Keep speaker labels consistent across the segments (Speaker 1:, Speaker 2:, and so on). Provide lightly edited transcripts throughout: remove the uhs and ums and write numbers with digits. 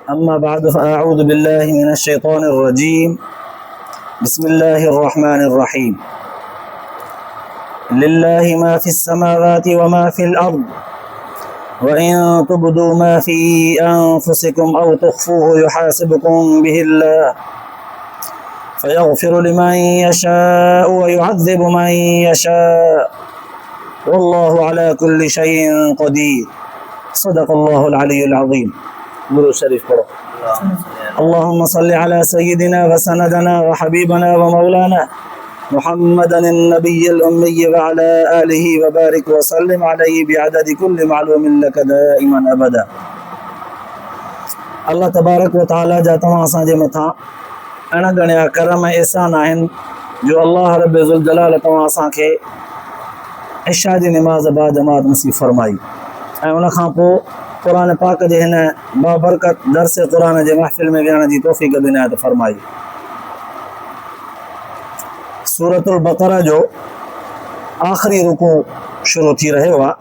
Speaker 1: अम्मा बाद फ़अऊज़ु बिल्लाहि मिनश शैतानिर रजीम बिस्मिल्लाहिर रहमानिर रहीम लिल्लाहि मा फिस समावाति व मा फिल अर्द व इन तुब्दू मा फी अनफुसिकुम औ तुख्फूहु युहासिबुकुम बिहिल्लाह फयग़फिरु लिमन यशाअ व युअज़्ज़िबु मन यशाअ वल्लाहु अला कुल्लि शैइन क़दीर। सदक़ल्लाहुल अलियुल अज़ीम। दुरूद शरीफ पढ़ो। अल्लाहुम्मा सल्लि अला सय्यिदिना व सनदना व हबीबना व मौलाना मुहम्मदन नबिय्यिल उम्मी व अला आलिहि व बारिक व सल्लिम अलैहि बिअददि कुल्लि मालूमिन लक दाइमन अबदा। अल्लाह तबारक व तआला जा तव्हां असांजे मथां अणगणिया करम ऐं एहसान आहिनि जो अल्लाह रब ज़ुल जलाल तव्हां असांखे इशा जी निमाज़ बा जमात नसीब फरमाई ऐं उन खां पोइ क़ुरान पाक जे हिन बाबरकत दर्स क़ुरान जे महफ़िल में विहण जी तौफ़ीक़ इनायत फरमाई। सूरतुल बक़रा जो आख़िरी रुकू शुरू थी रहियो आहे।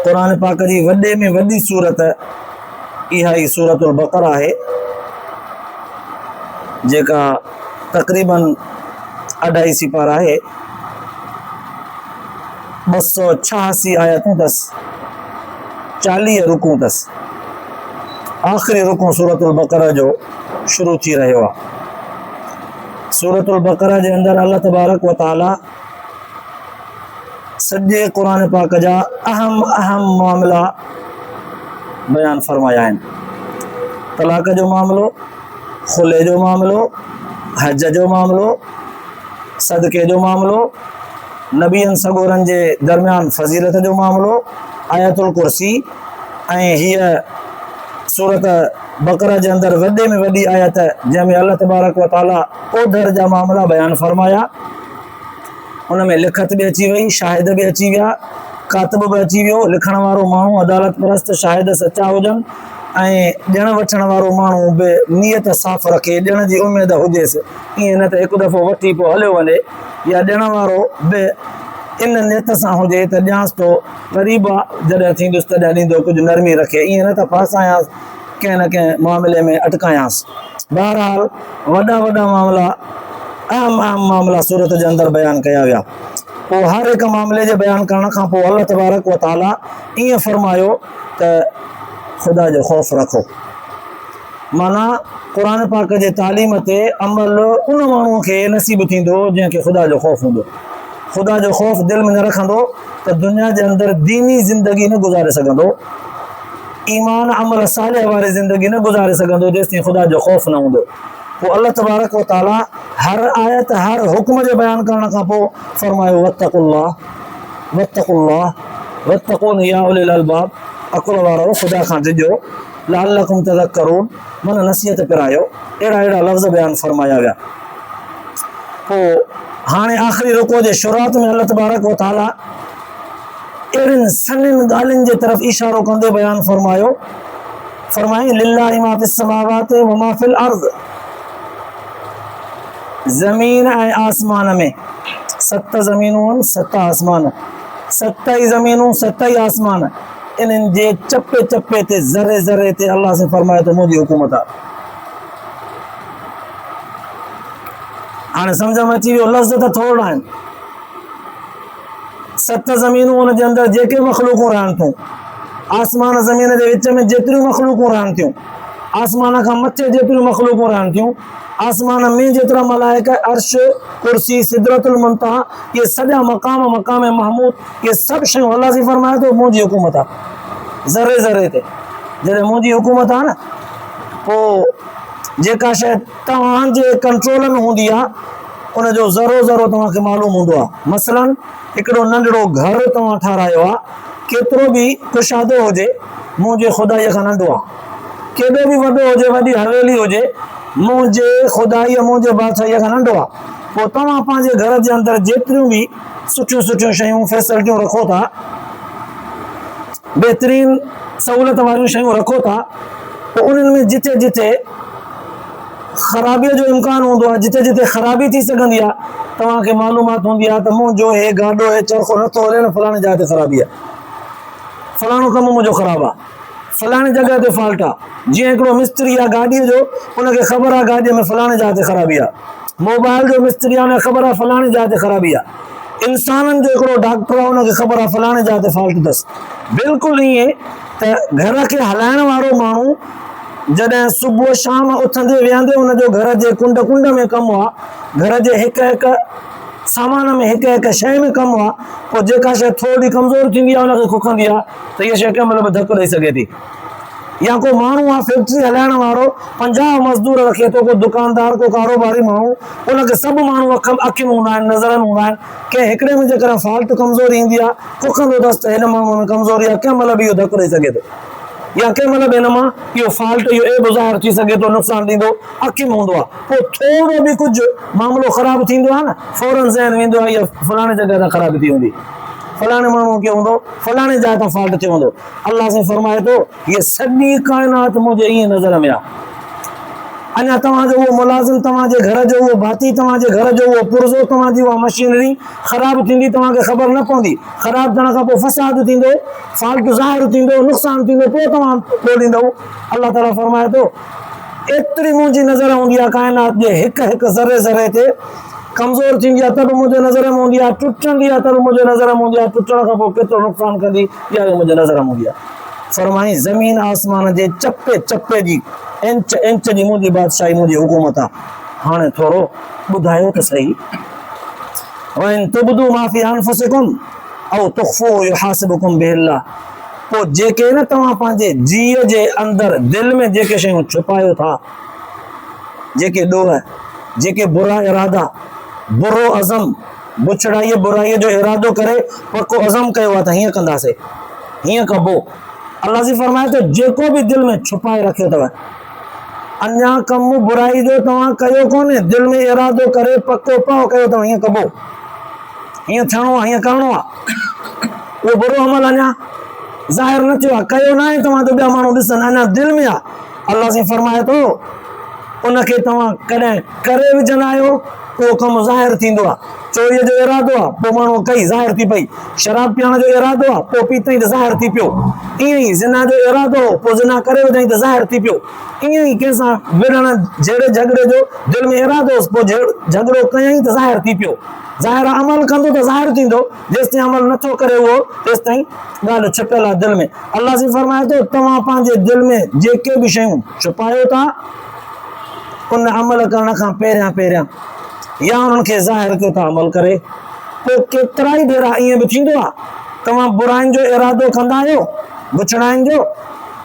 Speaker 1: क़ुरान पाक जी वॾे में वॾी सूरत इहा ई सूरतुल बक़रा आहे जेका तक़रीबन 2.5 सिपारा है, 286 आयतूं अथसि, 40 रुकू अथसि। आख़िरी रुकू सूरतुल बक़रा जो शुरू थी रहियो आहे। सूरतुल बक़रा जे अंदरि अल्लाह तबारक व तआला सॼे क़ुरान पाक जा अहम मामला बयान फरमाया आहिनि। तलाक जो मामिलो, खुले जो मामिलो, हज जो मामिलो, सदके जो मामिलो, नबियन सगोरन जे दरमियान फज़ीलत जो मामिलो, आयतुल कुर्सी ऐं हीअ सूरत बक़रा जे अंदरि वॾे में वॾी आयत जंहिंमें अल्लाह तबारक व तआला ओधर जा मामला बयान फरमाया। उन में लिखत बि अची वई, शाहिद बि अची विया, कातिब बि अची वियो, लिखण वारो माण्हू अदालत परस्त शाहिद सचा हुजनि ऐं ॾियण वठण वारो माण्हू बि नियत साफ़ रखे, ॾियण जी उमेद हुजेसि। ईअं न त हिकु दफ़ो वठी पोइ हलियो वञे, या ॾियण वारो बि इन नियत सां हुजे त ॼांसि थो ग़रीब आहे, जॾहिं थींदुसि तॾहिं ॾींदो, कुझु नरमी रखे। ईअं न त फासायांसि, कंहिं न कंहिं मामले में अटकायांसि। बहरहाल वॾा वॾा मामला, अहम मामला सूरत जे अंदरि बयानु कया विया। पोइ हर हिकु मामले जे बयानु करण खां पोइ अल्लाह तबारक व तआला ईअं फरमायो त ख़ुदा जो ख़ौफ़ रखो। माना क़ुरान पाक जे तालीम ते अमल उन माण्हूअ खे नसीब थींदो जंहिंखे ख़ुदा जो ख़ौफ़ हूंदो। ख़ुदा जो ख़ौफ़ दिलि में न रखंदो त दुनिया जे अंदरि दीनी ज़िंदगी न गुज़ारे सघंदो, ईमान अमल सालिह वारी ज़िंदगी न गुज़ारे सघंदो जेसिताईं ख़ुदा जो ख़ौफ़ न हूंदो। पोइ अल्लाह तबारक व तआला हर आयत, हर हुक्म जे बयानु करण खां पोइ फरमायो वत्तक़ुल्लाह वत्तक़ुल्लाह वत्तक़ून या उलिल अलबाब, अकुल वारो ख़ुदा खां डिॼो, लअल्लकुम तज़क्करून, मन नसीहत पिरायो। अहिड़ा लफ़्ज़ बयानु फरमाया विया। पोइ हाणे आख़िरी रुको जे शुरूआत में अल्लाह तबारक व तआला अहिड़ियुनि सन्हनि ॻाल्हियुनि जे तरफ़ इशारो कंदे बयानु फरमाई लिल्लाहि मा फिस समावाति व मा फिल अर्ज़। ज़मीन ऐं आसमान में 7 ज़मीनूं आहिनि, 7 आसमान, 7 ई ज़मीनूं, 7 ई आसमान, इन्हनि जे चपे चपे ते, ज़रे ज़रे ते अल्लाह से फरमाए तो मुंहिंजी हुकूमत आहे। हाणे सम्झ में अची वियो, लफ़्ज़ त थोरा आहिनि। 7 ज़मीनूं, उन जे अंदरि जेके मख़लूक़ूं रहनि थियूं, आसमान ज़मीन जे विच में जेतिरियूं मख़लूक़ूं रहनि थियूं, आसमान खां मथे जेतिरियूं मख़लूक़ूं रहनि थियूं, आसमान में जेतिरा मलाइका, अर्श, कुर्सी, सिदरतुल मुंतहा, ये सॼा मक़ाम महमूद, ये सभु शयूं अल्लाह से फरमाए थो मुंहिंजी हुकूमत आहे। ज़रे ज़रे ते जॾहिं मुंहिंजी हुकूमत आहे न, पोइ जेका शइ तव्हांजे कंट्रोल में हूंदी आहे उनजो ज़रो ज़रो तव्हांखे मालूम हूंदो आहे। मसलन हिकिड़ो नंढड़ो घर तव्हां ठारायो आहे, केतिरो बि कुशादो हुजे, मुंहिंजे ख़ुदाईअ खां नंढो आहे। केॾो बि वॾो हुजे, वॾी हवेली हुजे, मुंहिंजे ख़ुदाईअ, मुंहिंजे बादशाहीअ खां नंढो आहे। पोइ तव्हां पंहिंजे घर जे अंदरि जेतिरियूं बि सुठियूं सुठियूं शयूं, फैसिलिटियूं रखो था, बहितरीन सहूलियत वारियूं शयूं रखो था, पोइ उन्हनि में जिथे जिथे ख़राबीअ जो इम्कान हूंदो आहे, जिथे जिथे ख़राबी थी सघंदी आहे, तव्हांखे मालूमात हूंदी आहे त मुंहिंजो हे गाॾो, हे चरखो नथो हले न, फलाणे जाइ ते ख़राबी आहे, फलाणो कमु मुंहिंजो ख़राबु आहे, फलाणी जॻह ते फॉल्ट आहे। जीअं हिकिड़ो मिस्त्री आहे गाॾीअ जो, उनखे ख़बर आहे गाॾीअ में फलाणे जाइ ते ख़राबी आहे। मोबाइल जो मिस्त्री आहे, उनखे ख़बर आहे फलाणी जाइ ते ख़राबी आहे। इंसाननि जो हिकिड़ो डॉक्टर आहे, उनखे ख़बर आहे फलाणे जाइ ते फॉल्ट अथसि। बिल्कुलु ईअं त घर खे हलाइण वारो माण्हू जॾहिं सुबुह शाम उथंदे वेहंदे उनजो घर जे कुंड कुंड में कमु आहे, घर जे हिकु हिकु सामान में हिकु हिकु शइ में कमु आहे, पोइ जेका शइ थोरी कमज़ोर थींदी आहे उनखे खुखंदी आहे त इहा शइ कंहिं महिल बि धकु ॾेई सघे थी। या को माण्हू आहे फैक्ट्री हलाइण वारो, 50 मज़दूर रखे थो, को दुकानदार, को कारोबारी माण्हू, उनखे सभु माण्हू अखियूं हूंदा आहिनि, नज़रनि हूंदा आहिनि। कंहिं हिकिड़े में जेकॾहिं फॉल्ट कमज़ोरी ईंदी आहे, खुखंदो अथसि त हिन माण्हू में कमज़ोरी आहे, कंहिं महिल बि इहो धकु ॾेई सघे थो। या कंहिं महिल बि हिन मां इहो फॉल्ट, इहो एब ज़ाहिर थी सघे थो, नुक़सानु ॾींदो, अखि में हूंदो आहे। पोइ थोरो बि कुझु मामिलो ख़राबु थींदो आहे न, फौरन ज़हन वेंदो आहे इहा फलाणे जॻह तां ख़राबी थी हूंदी, फलाणे माण्हू खे हूंदो, फलाणे जाइ तां फॉल्ट थियो हूंदो। अल्लाह साईं फरमाए थो हीअ सॼी काइनात मुंहिंजे ईअं नज़र में आहे। अञा तव्हांजो उहो मुलाज़िम, तव्हांजे घर जो उहो भाती, तव्हांजे घर जो उहो पुर्ज़ो, तव्हांजी उहा मशीनरी ख़राबु थींदी, तव्हांखे ख़बर न पवंदी। ख़राबु थियण खां पोइ फसाद थींदो, फॉल्ट ज़ाहिर थींदो, नुक़सानु थींदो, पोइ तव्हां ॻोल्हींदव। अल्लाह ताला फरमाए थो एतिरी मुंहिंजी नज़र हूंदी आहे काइनात जे हिकु हिकु ज़रे ज़रे ते। कमज़ोर थींदी आहे त बि मुंहिंजे नज़र में हूंदी आहे, टुटंदी आहे त बि मुंहिंजे नज़र में हूंदी आहे, टुटण खां पोइ केतिरो नुक़सानु कंदी इहा बि मुंहिंजे नज़र में हूंदी आहे। फरमाई ज़मीन आसमान जे चपे चपे जी, इंच इंच जी मुंहिंजी बादशाही, मुंहिंजी हुकूमत आहे। हाणे थोरो ॿुधायो त सही, वइन तुबदू मा फी अनफुसिकुम औ तुख़्फूहु युहासिबुकुम बिल्लाह। पोइ जेके न तव्हां पंहिंजे जीअ जे अंदरि दिलि में जेके शयूं छुपायो था, जेके ॾोह, जेके बुरा इरादा, बुरो अज़म, बुछड़ाईअ बुराईअ जो इरादो करे पको अज़म कयो आहे त हीअं कंदासीं, हीअं कबो। अल्लाह जी फरमाए थो जेको बि दिलि में छुपाए रखियो अथव, अञा कमु बुराई जो तव्हां कयो कोन्हे, दिलि में इरादो करे पको पाउ कयो अथव हीअं कबो, हीअं थियणो आहे, हीअं करिणो आहे, उहो बुरो अमल अञा ज़ाहिर न थियो आहे, कयो न आहे तव्हां त ॿिया माण्हू ॾिसनि, अञा दिलि में आहे। अल्लाह जी फरमाए थो उनखे तव्हां कॾहिं करे विझंदा आहियो, उहो कमु ज़ाहिर थींदो आहे। चोरीअ जो इरादो आहे, पोइ माण्हू कई ज़ाहिर थी पई। शराब पीअण जो इरादो आहे, पोइ पीतई त ज़ाहिर थी पियो। ईअं ई ज़िना जो इरादो हो, पोइ ज़िना करे विझई त ज़ाहिर थी पियो। ईअं ई कंहिंसां विढ़ण जहिड़े झगड़े जो दिलि में इरादो होसि, पोइ झगड़ो कयई त ज़ाहिर थी पियो। ज़ाहिर अमल कंदो त ज़ाहिर थींदो, जेसिताईं अमल नथो करे उहो तेसिताईं ॻाल्हि छिपियल आहे दिलि में। अल्लाह जी फरमाए थो तव्हां पंहिंजे दिलि में जेके बि शयूं छुपायो था, उन अमल करण खां पहिरियां पहिरियां या उन्हनि खे ज़ाहिर कयो था अमल करे। पोइ केतिरा ई भेरा ईअं बि थींदो आहे, तव्हां बुराइनि जो इरादो कंदा आहियो, बुछड़ाइनि जो,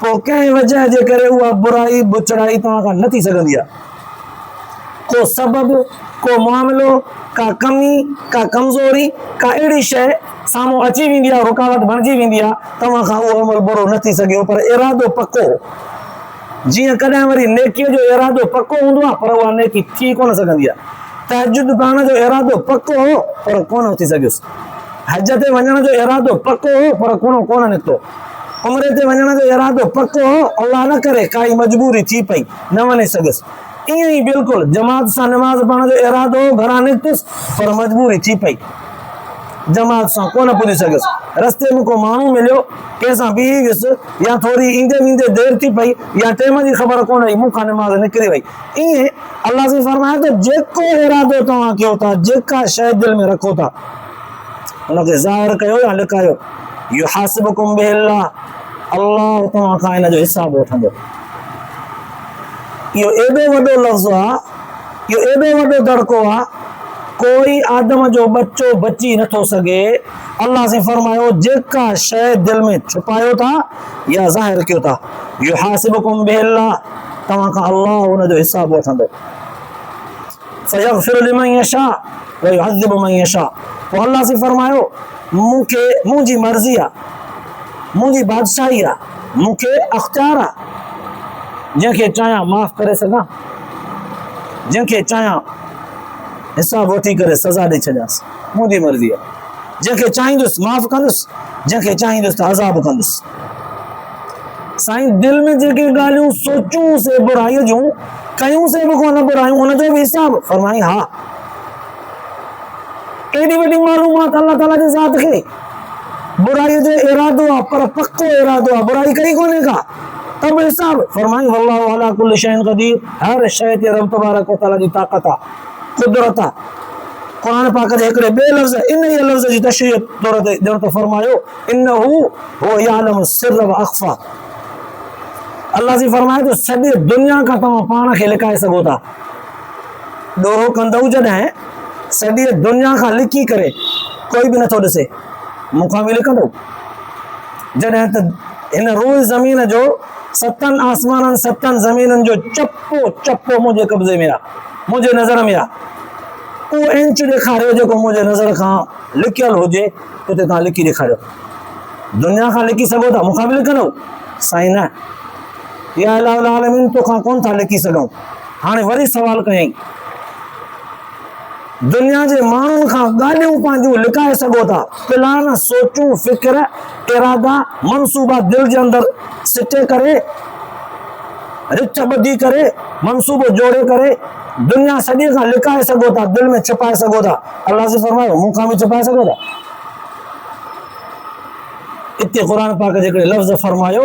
Speaker 1: पोइ कंहिं वजह जे करे उहा बुराई बुछड़ाई तव्हां खां न थी सघंदी आहे। को सबबु, को मामिलो, का कमी, का कमज़ोरी, का अहिड़ी शइ साम्हूं अची वेंदी आहे, रुकावट बणिजी वेंदी आहे, तव्हां खां उहो अमल बुरो न थी सघे, पर इरादो पको। जीअं कॾहिं वरी नेकीअ जो इरादो पको हूंदो आहे, पर उहा नेकी थी कोन सघंदी आहे। तहजुद पढ़ण जो इरादो पको हो, पर कोन थी सघियुसि। हज ते वञण जो इरादो पको हो, पर कोन निकितो। उमिरे ते वञण जो इरादो पको हो, अल्लाह न करे काई मजबूरी थी पई, न वञी सघियुसि। ईअं ई बिल्कुलु जमात सां नमाज़ पढ़ण जो इरादो हो, घरां निकितुसि, पर मजबूरी थी पई, जमात सां कोन पुॼी सघियुसि। रस्ते में को माण्हू मिलियो, कंहिंसां बीही वियुसि, या थोरी ईंदे वेंदे देरि थी पई, या टाइम जी ख़बर कोन हुई, मूंखां नमाज़ निकिरी वई। ईअं अल्लाह जी फरमाए थो जेको इरादो तव्हां कयो था, जेका शइ दिलि में रखो था, हुनखे ज़ाहिर कयो या लिकायो, युहासिबुकुम बिल्लाह, अल्लाह तव्हां खां हिन जो हिसाब वठंदो। इहो एॾो वॾो लफ़्ज़ आहे, इहो एॾो वॾो दड़को आहे, कोई आदम जो बच्चो बची नथो सघे। अल्लाह से फरमायो जेका शइ दिलि में छुपायो था या ज़ाहिर कयो था, युहासिबुकुम बिल्लाह, तव्हां खां अल्लाह हुनजो हिसाब वठंदो। फयग़फिरु लिमन यशा व युअज़्ज़िबु मन यशा। पोइ अल्लाह से फरमायो मूंखे मुंहिंजी मर्ज़ी आहे, मुंहिंजी बादशाही आहे, मूंखे अख़्तियार आहे, जंहिंखे चाहियां माफ़ करे सघां, जंहिंखे चाहियां हिसाब वठी करे सज़ा ॾेई छॾियांसि, मुंहिंजी मर्ज़ी आहे। जंहिंखे चाहींदुसि माफ़ कंदुसि, जंहिंखे चाहींदुसि त अज़ाब कंदुसि। साईं दिलि में जेके ॻाल्हियूं सोचूं से बुराईअ जूं, कयूं से बि कोन बुरायूं, हुनजो बि हिसाब फरमाई। हा एॾी वॾी मालूमात अल्लाह ताला जे ज़ात खे, बुराई जो इरादो आहे पर पक्को इरादो आहे, बुराई कई कोन्हे का, तब हिसाब फरमाई वल्लाहु अला कुल्लि शैइन क़दीर, हर शइ ते रब तबारक व तआला जी ताक़त आहे, कुदरत आहे। कुरान पाक जे हिकिड़े ॿिए लफ़्ज़ इन ई लफ़्ज़ जी तशरीह तौर ते ॼण त फरमायो इन्नहु हुव यअलमु सिर्र व अख़फ़ा। अल्लाह जी फरमाए तो सॼी दुनिया खां तव्हां पाण खे लिकाए सघो था, ॾोहो कंदव जॾहिं सॼी दुनिया खां लिकी करे कोई बि नथो ॾिसे, मूंखां बि लिकंदो, जॾहिं त हिन रूह ज़मीन जो सतनि आसमाननि सतनि ज़मीननि जो चपो चपो मुंहिंजे कब्ज़े में आहे, मुंहिंजे नज़र में आहे। उहो इंच ॾेखारियो जेको मुंहिंजे नज़र खां लिकियल हुजे, उते तव्हां लिकी ॾेखारियो। दुनिया खां लिकी सघो था, मूंखां बि लिकंदो? साईं न, या इलाहुल आलमीन तोखां कोन था लिकी सघूं। हाणे वरी सवाल कयईं, दुनिया जे माण्हुनि खां ॻाल्हियूं पंहिंजूं लिकाए सघो था, प्लान सोचूं फ़िक्र इरादा मनसूबा दिलि जे अंदरि सिटे करे रिच ॿधी करे मनसूबो जोड़े करे दुनिया सॼे खां लिकाए सघो था, दिलि में छिपाए सघो था। अल्लाह से फरमायो मूंखां बि छिपाए सघो था। इते क़ुरान पाक जे हिकिड़े लफ़्ज़ फरमायो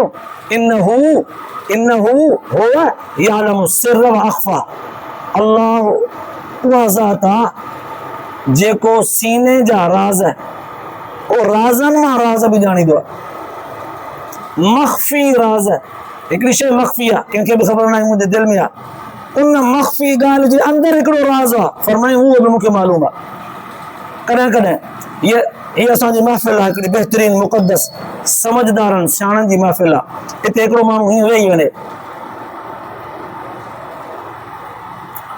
Speaker 1: इन्नहु हुव यअलमु सिर्र व अख़फ़ा। अल्लाह उहा ज़ात आहे जेको सीने जा राज़ ओ राज़नि मां राज़ बि ॼाणींदो आहे। मख़फ़ी राज़, हिकिड़ी शइ मख़फ़ी आहे, कंहिंखे बि ख़बर न आहे, मुंहिंजे दिलि में आहे, उन मख़फ़ी ॻाल्हि जे अंदरि हिकिड़ो राज़ आहे, फरमाई उहो बि मूंखे मालूम आहे। कॾहिं कॾहिं हीअ असांजी महफ़िल आहे, हिकिड़ी बहितरीन मुक़दस समझदारनि सियाणनि जी महफ़िल आहे। हिते हिकिड़ो माण्हू हीअं वेही वञे,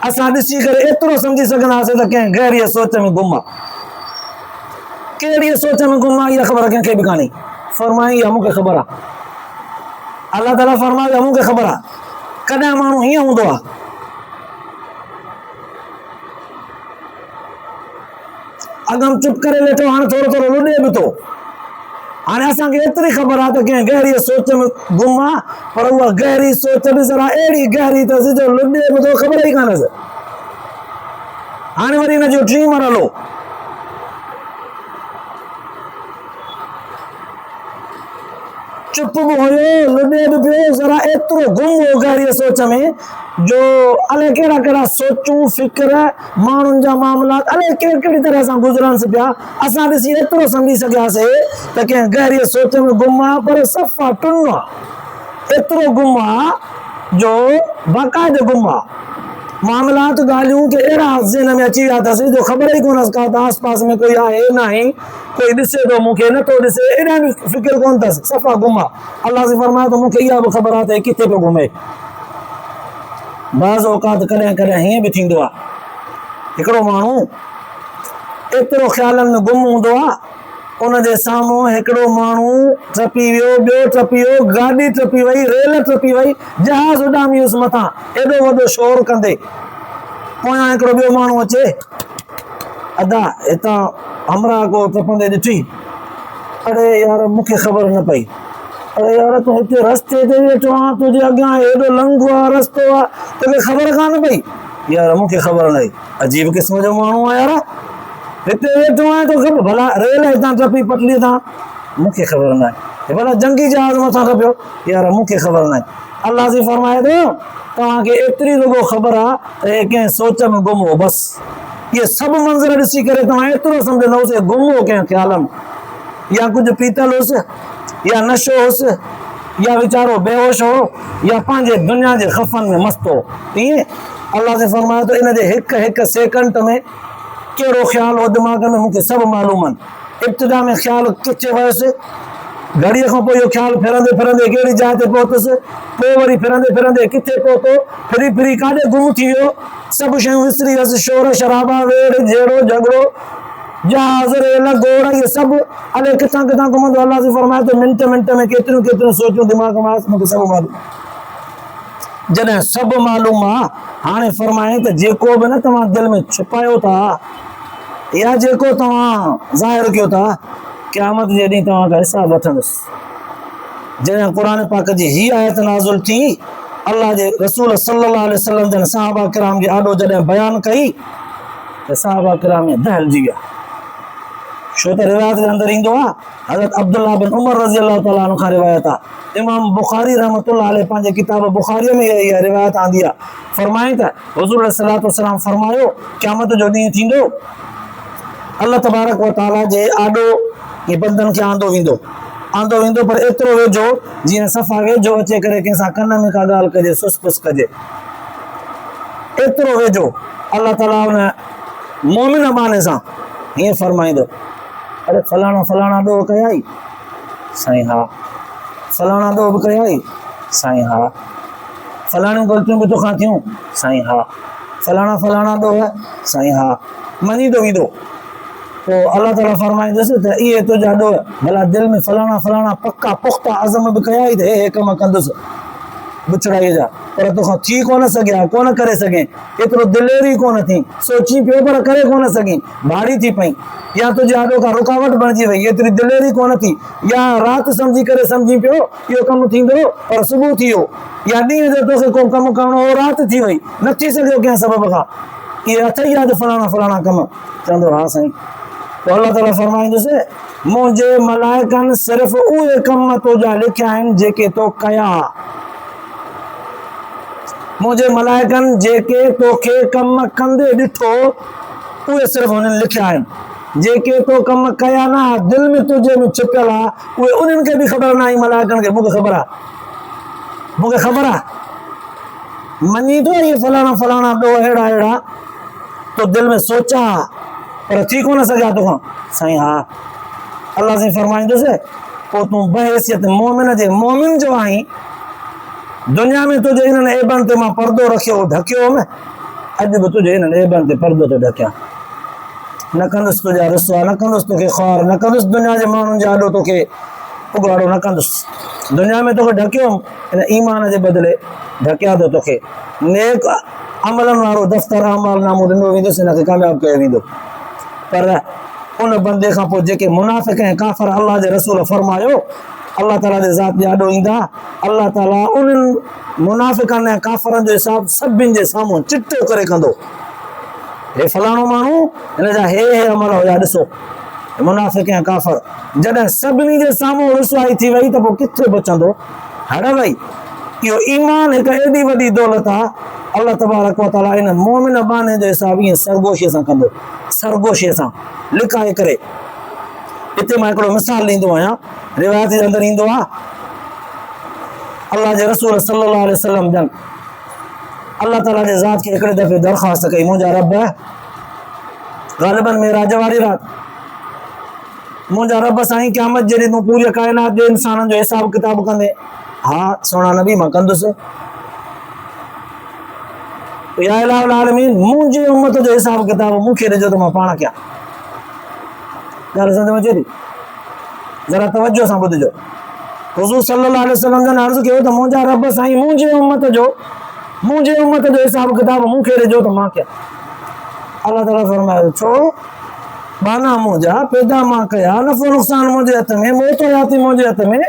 Speaker 1: असां ॾिसी करे एतिरो सम्झी सघंदासीं त कंहिं गहरीअ सोच में गुम आहे। कहिड़ी सोच में गुम आहे इहा ख़बर कंहिंखे बि कान्हे। फरमाई इहा मूंखे ख़बर आहे, अल्लाह ताला फरमायो मूंखे ख़बर आहे। कॾहिं माण्हू हीअं हूंदो आहे, अगम चुप करे वेठो, हाणे थोरो थोरो लुॾे बि थो। हाणे असांखे एतिरी ख़बर आहे त कंहिं गहरी सोच में गुम आहे, पर उहा गहरी सोच बि ज़रा अहिड़ी गहरी अथसि जो लुॾे बि थो, ख़बर ई कान्हे। हाणे वरी हिन जो टी मरहलो, चुप बि हुयो, लुॾे बि पियो, ज़रा एतिरो गुम हो गहरी सोच में जो अलाए कहिड़ा कहिड़ा सोचूं फ़िक्र माण्हुनि जा मामलात अलाए कहिड़ी कहिड़ी तरह सां गुज़रनि पिया। असां ॾिसी एतिरो सम्झी सघियासीं त कंहिं गहरी सोच में गुम आहे, पर सफ़ा टुन आहे, एतिरो गुम आहे जो बाक़ाइदे गुम आहे। मामलात ॻाल्हियूं के अहिड़ा ज़हन में अची विया अथसि जो ख़बर ई कोन का त आस पास में कोई आहे न आहे, कोई ॾिसे थो मूंखे नथो ॾिसे, एॾा बि फ़िक्र कोन अथसि, सफ़ा गुम आहे। अल्लाह से फरमायो त मूंखे इहा बि ख़बर आहे त किथे पियो घुमे। बाज़ औक़ात कॾहिं कॾहिं हीअं बि थींदो आहे, हिकिड़ो माण्हू एतिरो ख़्यालनि में गुम हूंदो आहे, उनजे साम्हूं हिकिड़ो माण्हू टपी वियो, ॿियो टपी वियो, गाॾी टपी वई, रेल टपी वई, जहाज़ उॾामी वियुसि मथां, एॾो वॾो शोर कंदे पोयां हिकिड़ो ॿियो माण्हू अचे, अदा हितां हमरा को टपंदे ॾिठी, अड़े यार मूंखे ख़बर न पई, अरे यार तूं हिते रस्ते ते वेठो आहे, तुंहिंजे अॻियां हेॾो लंघो आहे रस्तो आहे, तोखे ख़बर कान पई? यार मूंखे ख़बर न हुई। अजीब क़िस्म जो माण्हू आहे यार, हिते वेठो आहे तो ख़बर, भला रेल हितां टपी पटली तां, मूंखे ख़बर न आहे, भला जंगी जहाज़ मथां टपियो, यार मूंखे ख़बर न आहे। अल्लाह जी फरमाए थो तव्हांखे एतिरी रुगो ख़बर आहे त हे कंहिं सोच में गुम हो, बसि इहे सभु मंज़र ॾिसी करे तव्हां एतिरो सम्झंदोसि गुम हो कंहिं ख़्याल में, या कुझु पीतल हुउसि, या नशो हुउसि, या वीचारो बेहोश हो, या पंहिंजे दुनिया जे ख़फ़नि में मस्त हो। ईअं अल्लाह से फरमायो त इन जे हिकु हिकु सेकंड में कहिड़ो ख़्यालु हो दिमाग़ में मूंखे सभु मालूम आहिनि। इब्तिदा में ख़्यालु किथे वियुसि, घड़ीअ खां पोइ इहो ख़्यालु फिरंदे फिरंदे कहिड़ी जाइ ते पहुतुसि, पोइ वरी फिरंदे फिरंदे किथे पहुतो, फिरी फिरी काॾे गुम थी वियो, सभु शयूं विसरी वियसि, शोर शराबा वेड़ झेड़ो झगड़ो जहाज़ रेल घोड़ा इहे सभु अलाए किथां किथां घुमंदो। अल्लाह से फरमाए थो मिंट मिंट में केतिरियूं केतिरियूं सोचूं दिमाग़ में मूंखे सभु मालूम। जॾहिं सभु मालूम आहे, हाणे फरमाए त जेको बि न तव्हां दिलि में छुपायो था या जेको तव्हां ज़ाहिर कयो था, क़यामत जे ॾींहुं तव्हां खां हिसाबु वठंदुसि। जॾहिं क़ुरान पाक जी हीअ आयत नाज़िल थी, अल्लाह जे रसूल सल्लल्लाहु अलैहि वसल्लम जन सहाबा किराम जी आॾो जॾहिं बयानु कई त सहाबा किराम में दहलजी विया, छो त रिवायत जे अंदरि ईंदो आहे हज़रत अब्दुल्ला बिन उमर रज़ी अल्लाह ताला अन्हु खां रिवायत आहे। इमाम बुखारी रहमतुल्लाह अलैह पंहिंजे किताब बुखारीअ में इहा रिवायत आंदी आहे। फरमाई त हुज़ूर सल्लल्लाहु अलैहि वसल्लम फरमायो क़यामत जो ॾींहुं थींदो अल्लाह तबारक व तआला जे आॾो ये बंदनि खे आंदो वेंदो पर एतिरो वेझो जीअं सफ़ा वेझो अचे करे कंहिंसां कन में का ॻाल्हि कजे सुस कजे, एतिरो वेझो अल्लाह ताला उन मोमिन बाने सां हीअं फरमाईंदो, अरे फलाणा फलाणा ॾोह कयाई साईं हा, फलाणा ॾोह बि कयाई साईं हा, फलाणियूं ग़लतियूं बि तोखां थियूं साईं हा, फलाणा फलाणा ॾोह साईं हा, मञींदो वेंदो। पोइ अल्लाह ताला फरमाईंदुसि त इहे तुंहिंजा ॾोह भला दिलि में फलाणा फलाणा पका पुख़्ता अज़म बि कयाई त हे कम कंदुसि बुछड़ाईअ जा, पर तोखां थी कोन सघिया, कोन करे सघे, एतिरो दिलेरी कोन थी, सोची पियो पर करे कोन सघी, भारी थी पई, या तुंहिंजे आॾो खां रुकावट बणिजी वई, एतिरी दिलेरी कोन थी, या राति सम्झी पियो इहो कमु थींदो पर सुबुह थी वियो, या ॾींहं जो तोखे को कमु करिणो हो राति थी वई, न थी सघियो कंहिं सबब खां, इहे अथई अॼु फलाणा फलाणा कम, चवंदो हा साईं। पोइ अल्लाह ताला फरमाईंदुसि मुंहिंजे मलाइकनि सिर्फ़ु उहे कम तुंहिंजा लिखिया आहिनि जेके तो कया, मुंहिंजे मलाइकनि जेके तोखे कम कंदे ॾिठो उहे सिर्फ़ु हुननि लिखिया आहिनि, जेके तो कम कया न दिलि में तुंहिंजे में छिपियल आहे उहे उन्हनि खे बि ख़बर न आहे, मलाइकनि खे मूंखे ख़बर आहे, मञी थो इहे फलाणा फलाणा ॾोह अहिड़ा तो दिलि में सोचा पर थी कोन सघिया तोखां साईं हा। अल्लाह साईं फरमाईंदुसि पोइ तूं बहैसियत मोमिन जो आहीं, दुनिया में तुंहिंजे हिननि ऐबनि ते मां पर्दो रखियो ढकियो हुउमि, अॼु बि तुंहिंजे हिननि ऐबनि ते पर्दो थो ढकियां, न कंदुसि तुंहिंजा रुसवा, न कंदुसि तोखे ख़्वार, न कंदुसि दुनिया जे माण्हुनि जे आॾो तोखे उघाड़ो न कंदुसि, दुनिया में तोखे ढकियो हुउमि हिन ईमान जे बदिले ढकिया थो तोखे, नेक अमलनि वारो दफ़्तर अमाल नामो ॾिनो वेंदुसि, हिनखे कामयाबु कयो वेंदो। पर उन बंदे खां पोइ जेके मुनाफ़िक़ ऐं काफ़िर अल्लाह जे रसूल फरमायो अल्लाह ताला जे ज़ात जे आॾो ईंदा, अल्लाह ताला उन्हनि मुनाफ़िक़नि ऐं काफ़िरनि जो हिसाब सभिनि जे साम्हूं चिट्टो करे कंदो, हे फलाणो माण्हू हिन जा हे अमल हुया ॾिसो, मुनाफ़िक़ ऐं काफ़िर, जॾहिं सभिनी जे साम्हूं रुसवाई थी वई त पोइ किथे बचंदो, हड़ वई। इहो ईमान हिकु एॾी वॾी दौलत आहे, अल्लाह तबारक व तआला इन मोमिन बाने जो हिसाब ईअं सरगोशीअ सां कंदो, सरगोशीअ सां लिकाए करे। हिते मां हिकिड़ो मिसाल ॾींदो आहियां, रिवायत जे अंदरि ईंदो आहे अल्लाह जे रसूल सल्लल्लाहु अलैहि वसल्लम जन अल्लाह ताला जे ज़ात खे हिकिड़े दफ़े दरख़्वास्त कई, मुंहिंजा रब ग़ालिबन मेराज वारी राति, मुंहिंजा रब साईं क़यामत जॾहिं तूं पूरी काइनात जे इंसाननि जो हिसाब किताब कंदे, हा सोना नबी मां कंदुसि, या इलाहुल आलमीन मुंहिंजी उम्मत जो हिसाब किताब मूंखे ॾिजो त मां पाण कयां। ॻाल्हि सम्झ में अचे थी? ज़रा तवजो सां ॿुधिजो। हुज़ूर सल्लल्लाहु अलैहि वसल्लम जन अर्ज़ु कयो त मुंहिंजा रब साईं मुंहिंजी उम्मत जो हिसाब किताब मूंखे ॾिजो त मां कयां। अल्लाह ताला फरमायो छो? बाना मुंहिंजा पैदा मां कया, नफ़ो नुक़सान मुंहिंजे हथ में, मौत हयाती मुंहिंजे हथ में,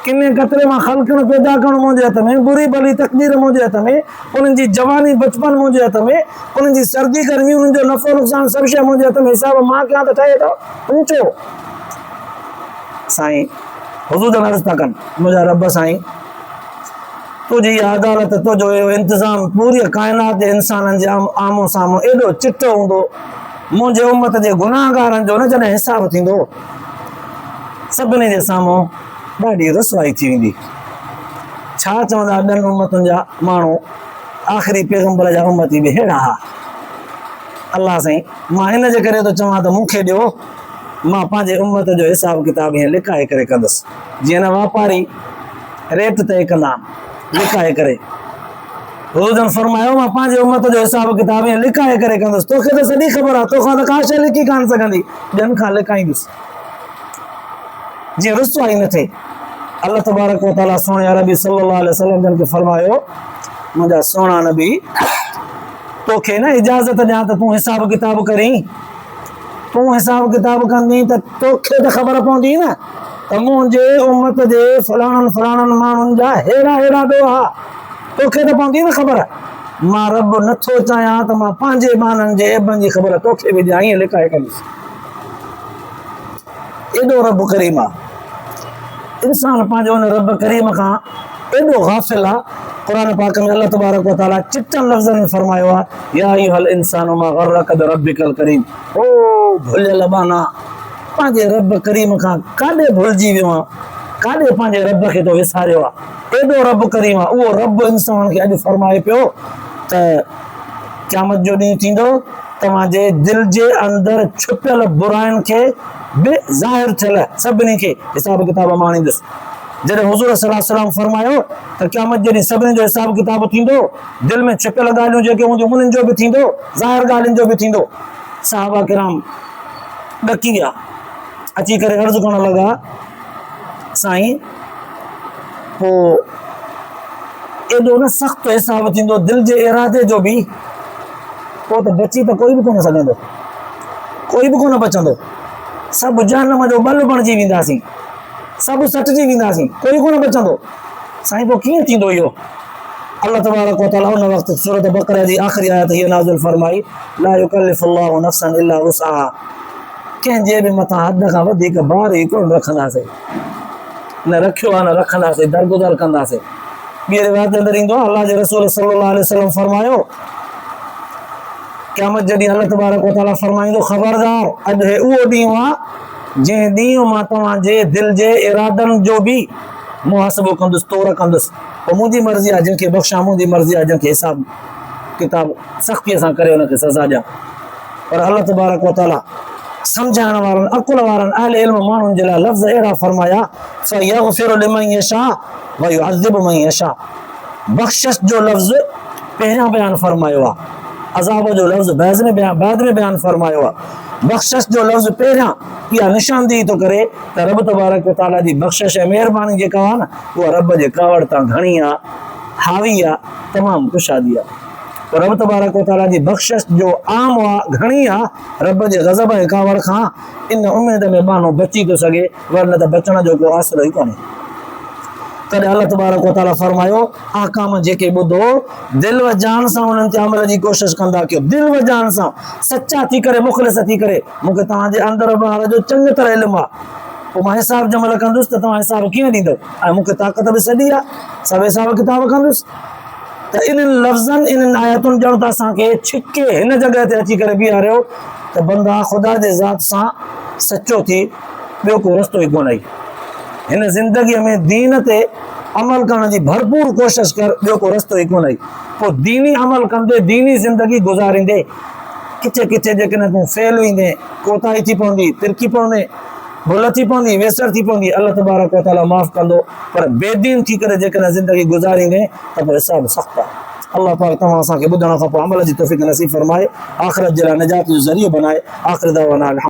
Speaker 1: किने कतरे मां ख़ल्क़नि पैदा करणु मुंहिंजे हथ में, बुरी भली तक़दीर मुंहिंजे हथ में, उन्हनि जी जवानी बचपन मुंहिंजे हथ में, उन्हनि जी सर्दी गर्मी, उन्हनि जो नफ़ो नुक़सान सभु शइ मुंहिंजे हथ में, हिसाब मां कयां त ठहे थो? ऊंचो साईं हुज़ूर जन अर्ज़ु था कनि, मुंहिंजा रब साईं तुंहिंजी अदालत, तुंहिंजो इंतिज़ाम पूरी काइनात जे इंसाननि जे आम्हूं साम्हूं एॾो चिटो हूंदो, मुंहिंजे उम्मत जे गुनाहगारनि जो न जॾहिं हिसाब थींदो सभिनी जे साम्हूं ॾाढी रुसवाई थी वेंदी। छा चवंदा ॿियनि उम्मतुनि जा माण्हू, आख़िरी पैगंबर जा उम्मती बि अहिड़ा हा। अल्लाह साईं मां हिन जे करे थो चवां त मूंखे ॾियो, मां पंहिंजे उम्मत जो हिसाब किताब हीअं लिकाए करे कंदुसि, जीअं न वापारी रेट तय कंदा लिकाए करे, रोज़न फरमायो मां पंहिंजे उम्मत जो हिसाब किताब हीअं लिकाए करे कंदुसि, तोखे त सॼी ख़बर आहे, तोखां त का शइ लिकी कान सघंदी, ॿियनि खां लिकाईंदुसि जीअं रुसवाई न थिए। अल्लाह तबारक व तआला सोने नबी सल्लल्लाहु अलैहि वसल्लम जन खे फरमायो मुंहिंजा सोना नबी तोखे न इजाज़त ॾियां त तूं हिसाब किताब करीं, तूं हिसाब किताब कंदी त तोखे त ख़बर पवंदी न त मुंहिंजे उम्मत जे फलाणनि माण्हुनि जा हेड़ा ॾोहा, तोखे त पवंदी न ख़बर। मां रब नथो चाहियां त मां पंहिंजे बाननि जे ऐबनि जी ख़बर तोखे बि ॾियां, ईअं लिकाए कंदुसि। एॾो रब करीम आहे। इंसान पंहिंजो उन रब करीम खां एॾो गाफ़िल आहे। क़ुरान पाक में अल्लाह तबारक व तआला चिटनि लफ़्ज़नि में फरमायो आहे, या अय्युहल इंसानु मा गर्रक बिरब्बिकल करीम। ओ भुलियल बाना, पंहिंजे रब करीम खां काॾे भुलिजी वियो आहे, काॾे पंहिंजे रब खे तो विसारियो आहे। एॾो रब करीम आहे। उहो रब इंसान खे अॼु फरमाए पियो त क़यामत जो ॾींहुं थींदो, तव्हांजे दिलि जे अंदरि छुपियल बुराइनि खे बि ज़ाहिर थियल सभिनी खे हिसाब किताब मां आणींदुसि। जॾहिं हुज़ूर सल्लल्लाहु अलैहि वसल्लम फरमायो त क़यामत जे ॾींहुं सभिनी जो हिसाब किताब थींदो, दिलि में छुपियल ॻाल्हियूं जेके हूंदियूं उन्हनि जो बि थींदो, ज़ाहिर ॻाल्हियुनि जो बि थींदो। सहाबा किराम ॾकी विया, अची करे अर्ज़ु करणु लॻा, साईं पोइ एॾो न सख़्तु हिसाब थींदो दिलि जे इरादे जो बि, पोइ त बची त कोई बि कोन सघंदो, कोई बि कोन बचंदो। सभु जहन्नम जो बल बणिजी वेंदासीं, सभु सटिजी वेंदासीं, कोई कोन बचंदो। साईं पोइ कीअं थींदो इहो? अल्लाह तबारक व तआला उन वक़्तु सूरत बक़रा जी आख़िरी आयत हीअ नाज़िल फरमाई, ला युकल्लिफुल्लाहु नफ़्सन इल्ला वुसअहा। कंहिंजे बि मथां हद खां वधीक भार ई कोन रखंदासीं, न रखियो आहे न रखंदासीं, दरगुज़र कंदासीं। ॿी रिवायत जे अंदरि ईंदो आहे, अल्लाह जे रसूल सल्लल्लाहु अलैहि वसल्लम फरमायो, क़यामत जे ॾींहुं अल्लाह तबारक व तआला फरमाईंदो, ख़बरदार अॼु हे उहो ॾींहुं आहे जंहिं ॾींहुं मां तव्हांजे दिलि जे इरादनि जो बि मुहासिबो कंदुसि, तौर कंदुसि। पोइ मुंहिंजी मर्ज़ी आहे जंहिंखे बख़्शा, मुंहिंजी मर्ज़ी आहे जंहिंखे हिसाब किताब सख़्तीअ सां करे हुनखे सज़ा ॾियां। पर अल्लाह तबारक व तआला सम्झाइण वारनि, अक़ुल वारनि, अहले इल्म माण्हुनि जे लाइ लफ़्ज़ अहिड़ा फरमाया, फ़यग़फ़िरु लिमन यशा व युअज़्ज़िबु मन यशा। बख़्शिश जो लफ़्ज़ पहिरियां बयानु फरमायो आहे, अज़ाब जो लफ़्ज़ बाद में बयानु फरमायो आहे। बख़्शिश जो लफ़्ज़ पहिरियां इहा निशानदेही थो करे त रब तबारक व तआला जी बख़्शिश ऐं महिरबानी जेका आहे न, उहा रब जे कावड़ तां घणी आहे, हावी आहे, तमामु कुशादी आहे। रब तबारक व तआला जी बख़्शिश जो आम आहे, घणी आहे, रब जे ग़ज़ब ऐं कावड़ खां इन उमेद में माण्हू बची थो सघे, वरन त बचण जो को आसरो ई कोन्हे। तॾहिं अल्लाह तबारक व तआला फरमायो, आकाम जेके ॿुधो दिलि व जान सां उन्हनि ते अमल जी कोशिशि कंदा कयो, दिलि व जान सां, सचा थी करे, मुख़लिस थी करे। मूंखे तव्हांजे अंदरि ॿाहिरि जो चङी तरह इल्मु आहे, पोइ मां हिसाब जमल कंदुसि त तव्हां हिसाब कीअं ॾींदव, ऐं मूंखे ताक़त बि सॼी आहे, सभु हिसाब किताब कंदुसि। त इन्हनि लफ़्ज़नि, इन्हनि आयतुनि ॼण त असांखे छिके हिन जॻह ते अची करे बीहारियो त बंदा ख़ुदा जे ज़ात सां सचो थी, ॿियो को रस्तो ई कोन। हिन ज़िंदगीअ में दीन ते अमल करण जी भरपूर कोशिशि कर, ॿियो को रस्तो ई कोन। पोइ दीनी अमल कंदे, दीनी ज़िंदगी गुज़ारींदे किथे किथे जेकॾहिं तूं फेल ईंदे, कोताही थी पवंदी, तिरकी पवंदे, भुल थी पवंदी, वेसर थी पवंदी, अल्लाह तबारक व तआला माफ़ कंदो। पर बेदीन थी करे जेकॾहिं ज़िंदगी गुज़ारींदे त पोइ हिसाब सख़्तु आहे। अल्लाह पाक तव्हां असांखे ॿुधण खां पोइ अमल जी तौफ़ीक़ नसीब फरमाए, आख़िरत जे लाइ निजात जो ज़रियो बनाए। आख़िर दावाना